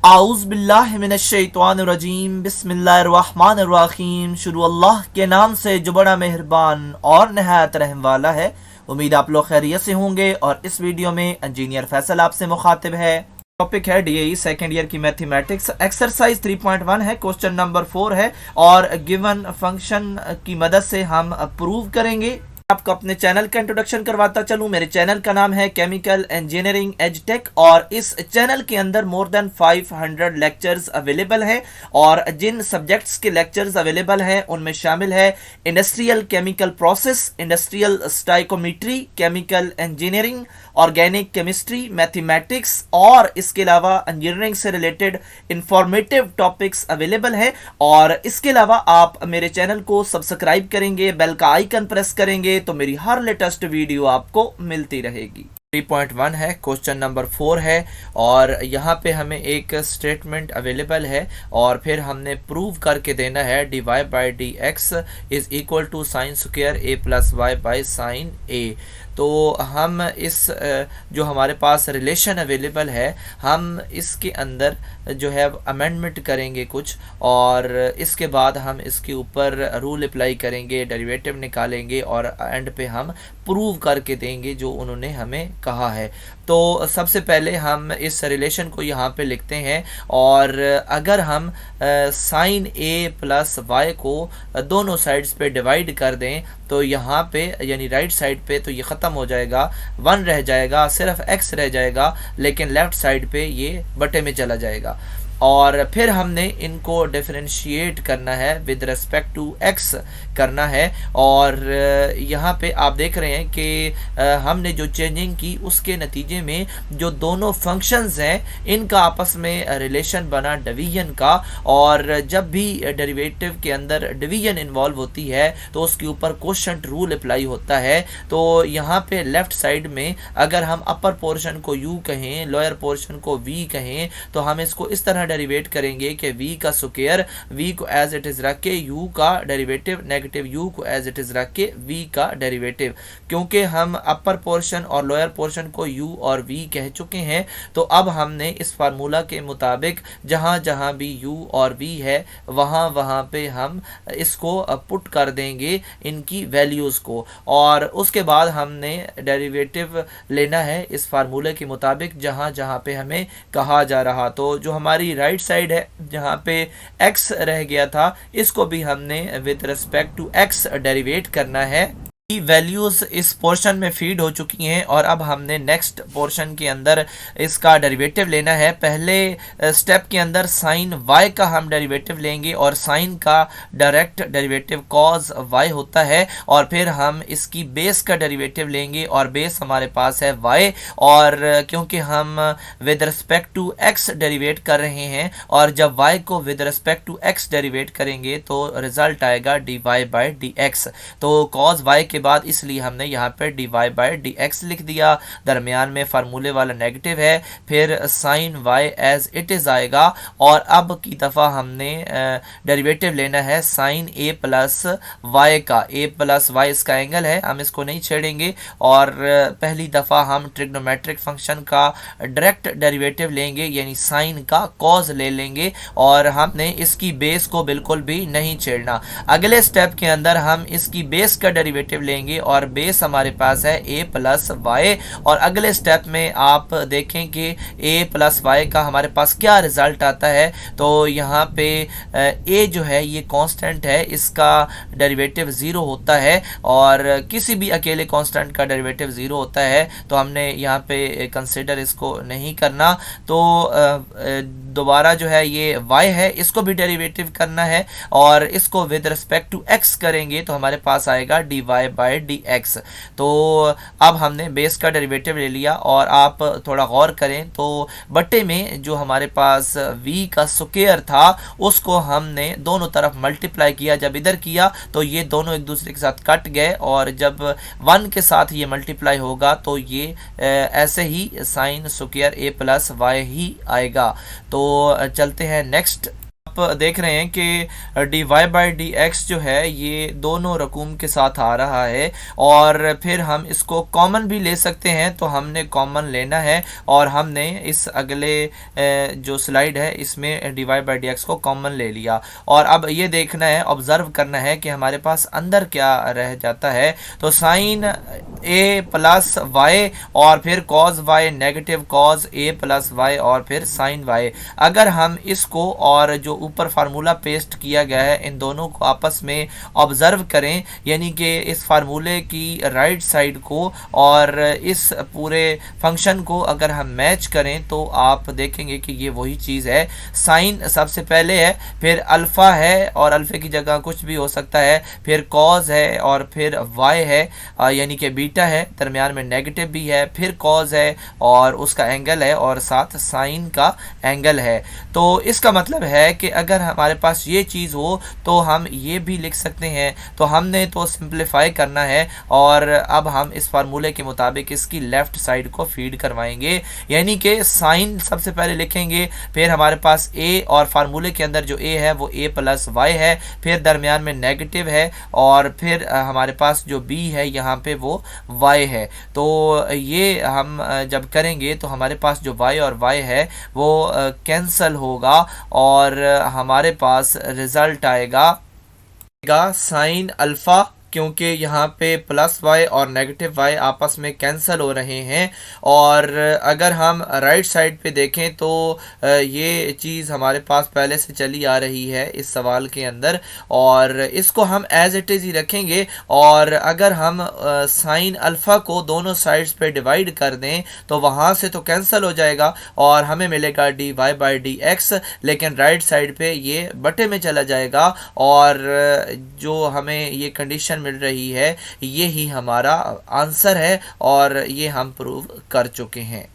आउज़ुबिल्लाहिमिनश्शैतानिर्रजीम बिस्मिल्लाहिर्रहमानिर्रहीम। शुरू अल्लाह के नाम से जो बड़ा मेहरबान और नहायत रहम वाला है। उम्मीद आप लोग खैरियत से होंगे। और इस वीडियो में इंजीनियर फैसल आपसे मुखातिब है। टॉपिक है डीएई सेकेंड ईयर की मैथमेटिक्स, एक्सरसाइज 3.1 है, क्वेश्चन नंबर 4 है और गिवन फंक्शन की मदद से हम प्रूव करेंगे। आपको अपने चैनल का इंट्रोडक्शन करवाता चलूं। मेरे चैनल का नाम है केमिकल इंजीनियरिंग एजटेक और इस चैनल के अंदर मोर देन 500 लेक्चर्स अवेलेबल हैं। और जिन सब्जेक्ट्स के लेक्चर्स अवेलेबल हैं उनमें शामिल है industrial chemical process, industrial stoichiometry, chemical engineering, organic chemistry, mathematics और इसके अलावा इंजीनियरिंग से रिलेटेड इंफॉर्मेटिव टॉपिक्स अवेलेबल हैं। और इसके अलावा आप मेरे चैनल को सब्सक्राइब करेंगे, बेल का आइकन प्रेस करेंगे तो मेरी हर लेटेस्ट वीडियो आपको मिलती रहेगी। 3.1 है, क्वेश्चन नंबर 4 है और यहाँ पे हमें एक स्टेटमेंट अवेलेबल है और फिर हमने प्रूव करके देना है dy by d x is equal to sine square a plus y by sine a. तो हम इस जो हमारे पास रिलेशन अवेलेबल है हम इसके अंदर जो है अमेंडमेंट करेंगे कुछ और इसके बाद हम इसके ऊपर रूल अप्लाई करेंगे, डेरिवेटिव निकालेंगे और एंड पे हम प्रूव करके देंगे जो उन्होंने हमें कहा है। तो सबसे पहले हम इस रिलेशन को यहाँ पे लिखते हैं और अगर हम साइन ए प्लस वाई को दोनों साइड्स पे डिवाइड कर दें तो यहाँ पे यानी राइट साइड पे तो ये ख़त्म हो जाएगा, 1 रह जाएगा, सिर्फ x रह जाएगा, लेकिन लेफ्ट साइड पे ये बटे में चला जाएगा। और फिर हमने इनको डिफरेंशिएट करना है विद रिस्पेक्ट टू x करना है। और यहाँ पे आप देख रहे हैं कि हमने जो चेंजिंग की उसके नतीजे में जो दोनों फंक्शंस हैं इनका आपस में रिलेशन बना डिवीजन का। और जब भी डेरिवेटिव के अंदर डिवीजन इन्वॉल्व होती है तो उसके ऊपर कोशेंट रूल अप्लाई होता है। तो यहाँ पे लेफ्ट साइड में अगर हम अपर पोर्शन को u कहें, लोअर पोर्शन को v कहें तो हम इसको इस तरह डेरिवेट करेंगे कि v का स्क्वायर v को एज इट इज रख के u का डेरिवेटिव नेगेटिव u को एज इट इज रख के v का डेरिवेटिव। क्योंकि हम अपर पोर्शन और लोअर पोर्शन को u और v कह चुके हैं तो अब हमने इस फार्मूला के मुताबिक जहां जहां भी u और v है वहां वहां पे हम इसको पुट कर देंगे इनकी वैल्यूज को। और उसके बाद हमने डेरिवेटिव लेना है इस फार्मूले के मुताबिक जहां जहां पे हमें कहा जा रहा। तो जो हमारी राइट साइड है जहाँ पे x रह गया था इसको भी हमने with respect to x derivate करना है। वैल्यूज इस पोर्शन में फीड हो चुकी हैं और अब हमने नेक्स्ट पोर्शन के अंदर इसका डेरिवेटिव लेना है। पहले स्टेप के अंदर साइन y का हम डेरिवेटिव लेंगे और साइन का डायरेक्ट डेरिवेटिव कॉज y होता है। और फिर हम इसकी बेस का डेरिवेटिव लेंगे और बेस हमारे पास है y। और क्योंकि हम with respect to x derivate कर रहे हैं और जब y को with respect to x derivate करेंगे तो रिजल्ट आएगा dy बाई डी एक्स। तो कॉज y के बाद इसलिए हमने यहाँ पे dy बाई डी एक्स लिख दिया। दरमियान में फार्मूले वाला नेगेटिव है, फिर sine y as it is आएगा। और अब की दफ़ा हमने डेरिवेटिव लेना है साइन a प्लस वाई का। a प्लस वाई इसका एंगल है, हम इसको नहीं छेड़ेंगे। और पहली दफ़ा हम ट्रिग्नोमेट्रिक फंक्शन का डायरेक्ट डेरिवेटिव लेंगे यानी साइन का कॉज ले लेंगे और हमने इसकी बेस को बिल्कुल भी नहीं छेड़ना। अगले स्टेप के अंदर हम इसकी बेस का डेरिवेटिव लेंगे और बेस हमारे पास है a प्लस वाई। और अगले स्टेप में आप देखें कि a प्लस वाई का हमारे पास क्या रिजल्ट आता है। तो यहाँ पे a जो है ये कांस्टेंट है, इसका डेरिवेटिव 0 होता है और किसी भी अकेले कांस्टेंट का डेरिवेटिव 0 होता है तो हमने यहाँ पे कंसिडर इसको नहीं करना। तो दोबारा जो है ये y है इसको भी डेरिवेटिव करना है और इसको विद रिस्पेक्ट टू x करेंगे तो हमारे पास आएगा dy बाई डी एक्स। तो अब हमने बेस का डेरिवेटिव ले लिया और आप थोड़ा गौर करें तो बट्टे में जो हमारे पास v का स्क्वायर था उसको हमने दोनों तरफ मल्टीप्लाई किया। जब इधर किया तो ये दोनों एक दूसरे के साथ कट गए और जब 1 के साथ ये मल्टीप्लाई होगा तो ये ऐसे ही sine square a plus y ही आएगा। तो चलते हैं नेक्स्ट आप देख रहे हैं कि d y by d x जो है ये दोनों रकूम के साथ आ रहा है, और फिर हम इसको कॉमन भी ले सकते हैं। तो हमने कॉमन लेना है और हमने इस अगले जो स्लाइड है इसमें d y by d x को कॉमन ले लिया। और अब ये देखना है, ऑब्जर्व करना है कि हमारे पास अंदर क्या रह जाता है। तो साइन ए प्लस वाई और फिर कॉज वाई नेगेटिव कॉज ए प्लस वाई और फिर साइन वाई। अगर हम इसको और जो ऊपर फार्मूला पेस्ट किया गया है इन दोनों को आपस में ऑब्जर्व करें, यानी कि इस फार्मूले की राइट साइड को और इस पूरे फंक्शन को अगर हम मैच करें तो आप देखेंगे कि ये वही चीज़ है। साइन सबसे पहले है, फिर अल्फ़ा है और अल्फ़े की जगह कुछ भी हो सकता है, फिर कॉज है और फिर वाई है, यानी कि बीटा है, दरमियान में नेगेटिव भी है, फिर कॉज है और उसका एंगल है और साथ साइन का एंगल है। तो इसका मतलब है कि अगर हमारे पास ये चीज़ हो तो हम ये भी लिख सकते हैं। तो हमने तो सिंप्लीफाई करना है और अब हम इस फार्मूले के मुताबिक इसकी लेफ़्ट साइड को फीड करवाएंगे, यानी कि साइन सबसे पहले लिखेंगे, फिर हमारे पास ए और फार्मूले के अंदर जो ए है वो ए प्लस वाई है, फिर दरमियान में नेगेटिव है और फिर हमारे पास जो बी है यहाँ पे वो वाई है। तो ये हम जब करेंगे तो हमारे पास जो वाई और वाई है वो कैंसल होगा और हमारे पास रिजल्ट आएगा साइन अल्फ़ा, क्योंकि यहाँ पे प्लस वाई और नेगेटिव वाई आपस में कैंसिल हो रहे हैं। और अगर हम राइट साइड पे देखें तो ये चीज़ हमारे पास पहले से चली आ रही है इस सवाल के अंदर, और इसको हम एज इट इज़ ही रखेंगे। और अगर हम साइन अल्फ़ा को दोनों साइड्स पे डिवाइड कर दें तो वहाँ से तो कैंसिल हो जाएगा और हमें मिलेगा d y by d x, लेकिन राइट साइड पे ये बटे में चला जाएगा और जो हमें ये कंडीशन मिल रही है ये ही हमारा आंसर है और ये हम प्रूव कर चुके हैं।